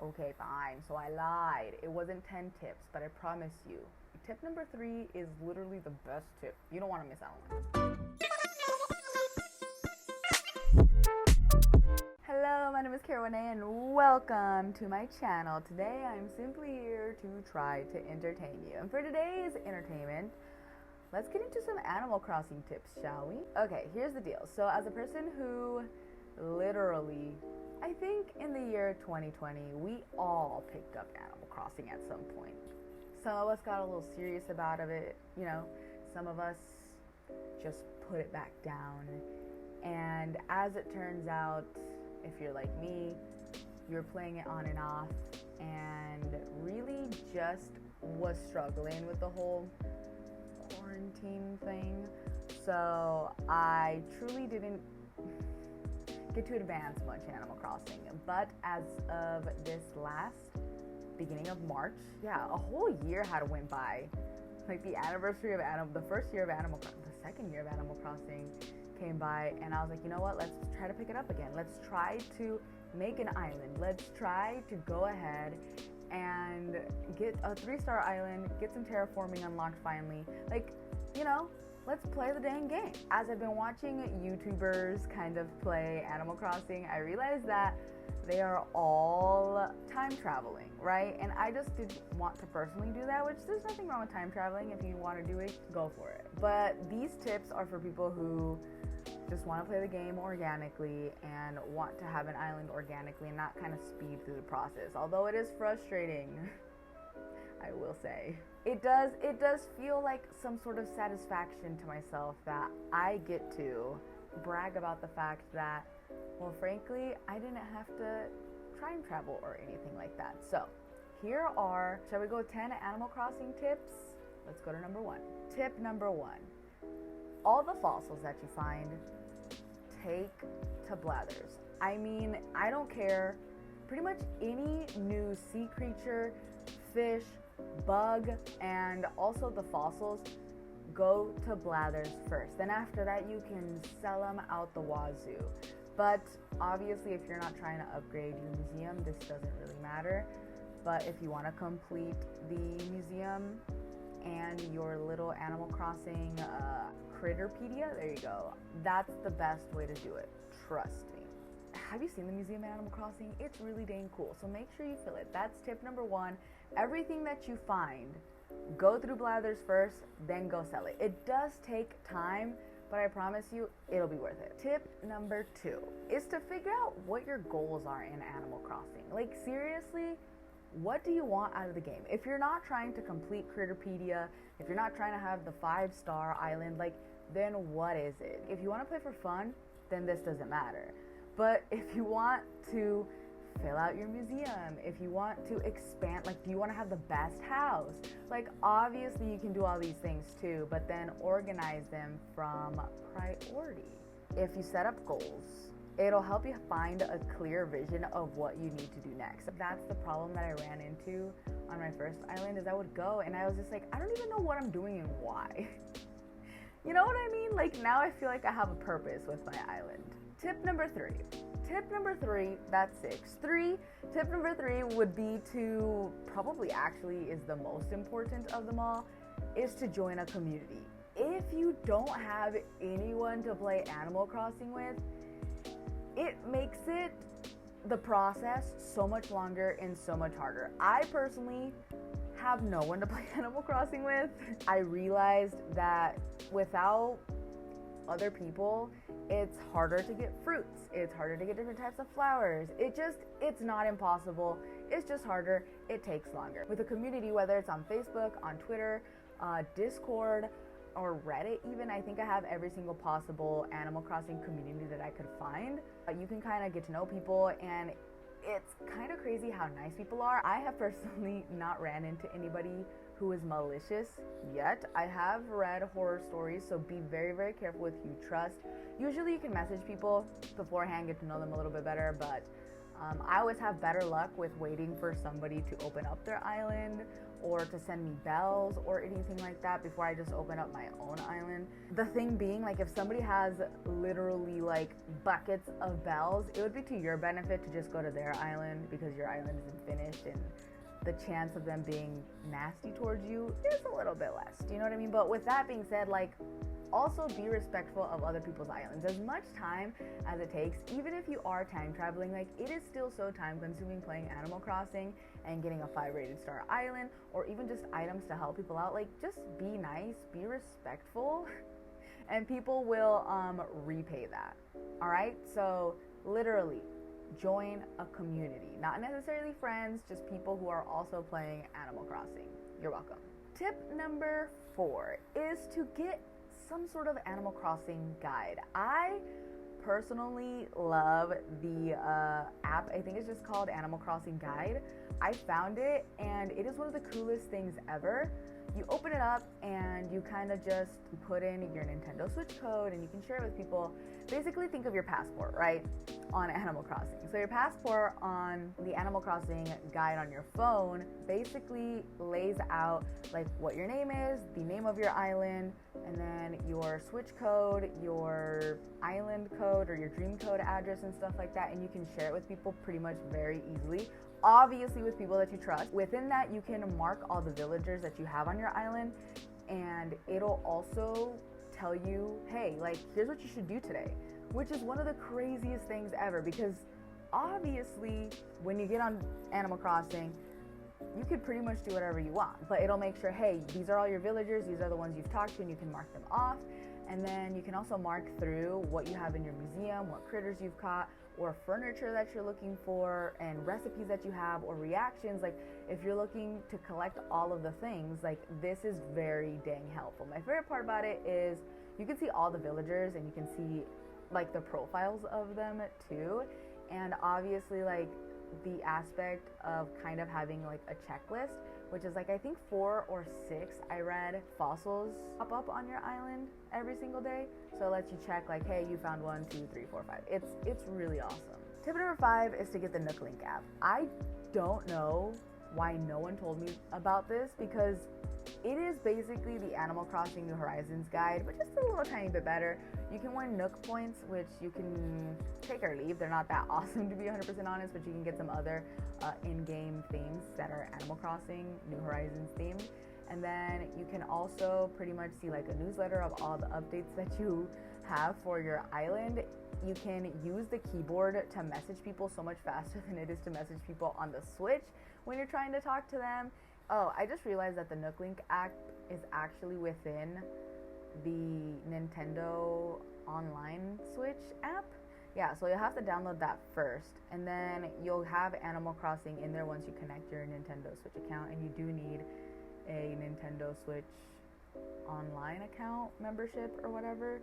Okay, fine. So I lied. It wasn't 10 tips, but I promise you. Tip number 3 is literally the best tip. You don't want to miss out on it. Hello, my name is Caroline and welcome to my channel. Today I'm simply here to try to entertain you. And for today's entertainment, let's get into some Animal Crossing tips, shall we? Okay, here's the deal. So as a person who literally, I think in the year 2020, we all picked up Animal Crossing at some point. Some of us got a little serious about it, you know, some of us just put it back down. And as it turns out, if you're like me, you're playing it on and off and really just was struggling with the whole quarantine thing. So I truly didn't get to advance much in Animal Crossing. But as of this beginning of March, a whole year had went by. Like the anniversary of the first year of the second year of Animal Crossing came by, and I was like, you know what, let's try to pick it up again. Let's try to make an island. Let's try to go ahead and get a 3-star island, get some terraforming unlocked finally. Like, you know, let's play the dang game. As I've been watching YouTubers kind of play Animal Crossing, I realized that they are all time traveling, right? And I just didn't want to personally do that, which there's nothing wrong with time traveling. If you want to do it, go for it. But these tips are for people who just want to play the game organically and want to have an island organically and not kind of speed through the process. Although it is frustrating, I will say. It does feel like some sort of satisfaction to myself that I get to brag about the fact that, well, frankly, I didn't have to time travel or anything like that. So here are, shall we go 10 Animal Crossing tips? Let's go to number 1. Tip number 1. All the fossils that you find, take to Blathers. I mean, I don't care. Pretty much any new sea creature, fish, bug, and also the fossils, go to Blathers first. Then after that, you can sell them out the wazoo. But obviously, if you're not trying to upgrade your museum, this doesn't really matter. But if you want to complete the museum and your little Animal Crossing Critterpedia, there you go. That's the best way to do it. Trust me. Have you seen the museum in Animal Crossing? It's really dang cool. So make sure you fill it. That's tip number 1. Everything that you find, go through Blathers first, then go sell it. It does take time, but I promise you, it'll be worth it. Tip number 2 is to figure out what your goals are in Animal Crossing. Like, seriously, what do you want out of the game? If you're not trying to complete Critterpedia, if you're not trying to have the 5-star island, like, then what is it? If you want to play for fun, then this doesn't matter. But if you want to fill out your museum, if you want to expand, like, do you want to have the best house? Like, obviously you can do all these things too, but then organize them from priority. If you set up goals, it'll help you find a clear vision of what you need to do next. That's the problem that I ran into on my first island, is I would go and I was just like, I don't even know what I'm doing and why. You know what I mean? Like, now I feel like I have a purpose with my island. Tip number 3. Tip number 3, that's 6. Tip number 3 would be to, probably actually is the most important of them all, is to join a community. If you don't have anyone to play Animal Crossing with, it makes the process so much longer and so much harder. I personally have no one to play Animal Crossing with. I realized that without other people, it's harder to get fruits. It's harder to get different types of flowers. It's not impossible. It's just harder. It takes longer. With a community, whether it's on Facebook, on Twitter, Discord, or Reddit even, I think I have every single possible Animal Crossing community that I could find. You can kind of get to know people, and it's kind of crazy how nice people are. I have personally not ran into anybody who is malicious yet. I have read horror stories, so be very, very careful with who you trust. Usually you can message people beforehand, get to know them a little bit better, but I always have better luck with waiting for somebody to open up their island or to send me bells or anything like that before I just open up my own island. The thing being, like, if somebody has literally like buckets of bells, it would be to your benefit to just go to their island because your island isn't finished, and the chance of them being nasty towards you is a little bit less. Do you know what I mean? But with that being said, like, also be respectful of other people's islands. As much time as it takes, even if you are time traveling, like, it is still so time consuming playing Animal Crossing and getting a 5 rated star island, or even just items to help people out. Like, just be nice, be respectful, and people will repay that. All right, so literally join a community, not necessarily friends, just people who are also playing Animal Crossing. You're welcome. Tip number 4 is to get some sort of Animal Crossing guide. I personally love the app. I think it's just called Animal Crossing Guide. I found it and it is one of the coolest things ever. You open it up and you kind of just put in your Nintendo Switch code and you can share it with people. Basically, think of your passport, right, on Animal Crossing. So your passport on the Animal Crossing guide on your phone basically lays out like what your name is, the name of your island, and then your Switch code, your island code, or your dream code address and stuff like that, and you can share it with people pretty much very easily. Obviously with people that you trust. Within that, you can mark all the villagers that you have on your island, and it'll also tell you, hey, like, here's what you should do today, which is one of the craziest things ever, because obviously when you get on Animal Crossing, you could pretty much do whatever you want, but it'll make sure, hey, these are all your villagers, these are the ones you've talked to, and you can mark them off. And then you can also mark through what you have in your museum, what critters you've caught, or furniture that you're looking for, and recipes that you have, or reactions. Like, if you're looking to collect all of the things, like, this is very dang helpful. My favorite part about it is you can see all the villagers and you can see like the profiles of them too. And obviously, like, the aspect of kind of having like a checklist, which is like, I think 4 or 6, I read, fossils pop up on your island every single day. So it lets you check like, hey, you found 1, 2, 3, 4, 5. It's really awesome. Tip number 5 is to get the Nook Link app. I don't know why no one told me about this, because it is basically the Animal Crossing New Horizons guide, but just a little tiny bit better. You can win Nook points, which you can take or leave. They're not that awesome, to be 100% honest, but you can get some other in-game things that are Animal Crossing New Horizons themed. And then you can also pretty much see like a newsletter of all the updates that you have for your island. You can use the keyboard to message people so much faster than it is to message people on the Switch when you're trying to talk to them. Oh, I just realized that the Nook Link app is actually within the Nintendo Online Switch app. Yeah, so you'll have to download that first, and then you'll have Animal Crossing in there once you connect your Nintendo Switch account, and you do need a Nintendo Switch Online account membership or whatever.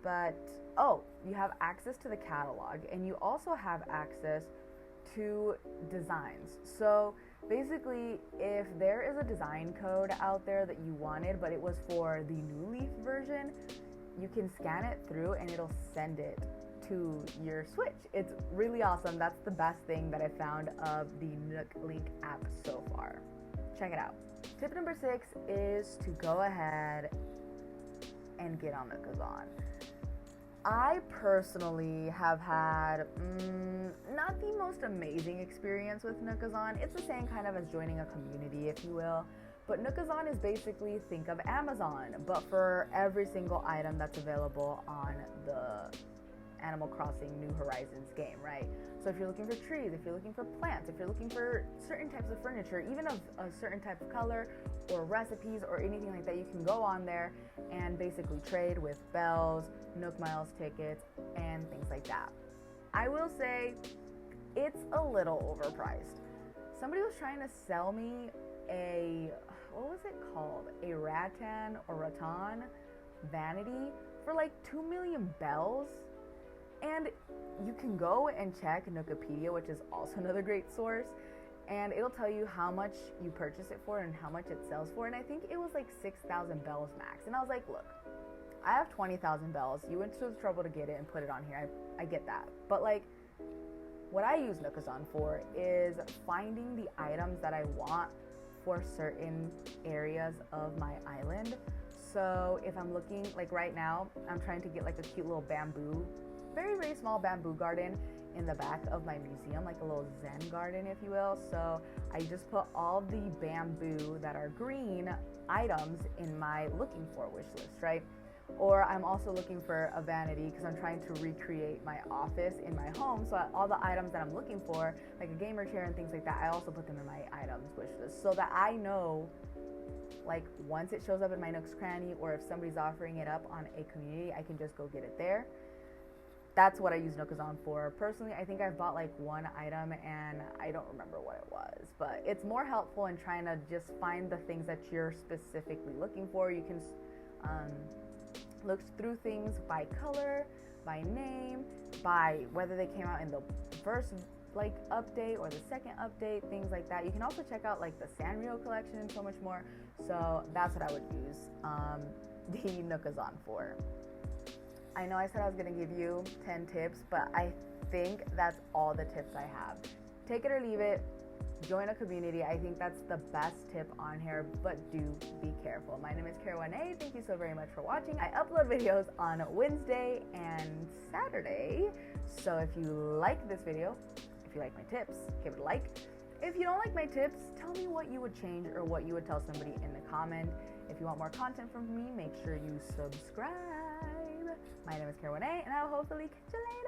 But, oh, you have access to the catalog, and you also have access to designs. So basically, if there is a design code out there that you wanted, but it was for the New Leaf version, you can scan it through and it'll send it to your Switch. It's really awesome. That's the best thing that I found of the Nook Link app so far. Check it out. Tip number 6 is to go ahead and get on Nookazon. I personally have had not the most amazing experience with Nookazon. It's the same kind of as joining a community, if you will. But Nookazon is basically, think of Amazon, but for every single item that's available on the Animal Crossing New Horizons game, right? So if you're looking for trees, if you're looking for plants, if you're looking for certain types of furniture, even of a certain type of color or recipes or anything like that, you can go on there and basically trade with bells, Nook Miles tickets, and things like that. I will say it's a little overpriced. Somebody was trying to sell me a, what was it called? A rattan or rattan vanity for like 2 million bells. And you can go and check Nookopedia, which is also another great source, and it'll tell you how much you purchase it for and how much it sells for. And I think it was like 6,000 bells max. And I was like, look, I have 20,000 bells. You went to the trouble to get it and put it on here. I get that. But like, what I use Nookazon for is finding the items that I want for certain areas of my island. So if I'm looking, like right now, I'm trying to get like a cute little bamboo, very, very small bamboo garden in the back of my museum, like a little Zen garden, if you will. So I just put all the bamboo that are green items in my looking for wish list, right? Or I'm also looking for a vanity because I'm trying to recreate my office in my home. So all the items that I'm looking for, like a gamer chair and things like that, I also put them in my items wish list so that I know, like, once it shows up in my Nooks Cranny, or if somebody's offering it up on a community, I can just go get it there. That's what I use Nookazon for. Personally, I think I've bought like one item and I don't remember what it was, but it's more helpful in trying to just find the things that you're specifically looking for. You can look through things by color, by name, by whether they came out in the first like update or the second update, things like that. You can also check out like the Sanrio collection and so much more. So that's what I would use the Nookazon for. I know I said I was going to give you 10 tips, but I think that's all the tips I have. Take it or leave it. Join a community. I think that's the best tip on here, but do be careful. My name is Kara1A. Thank you so very much for watching. I upload videos on Wednesday and Saturday. So if you like this video, if you like my tips, give it a like. If you don't like my tips, tell me what you would change or what you would tell somebody in the comment. If you want more content from me, make sure you subscribe. My name is Kara1A, and I'll hopefully catch you later.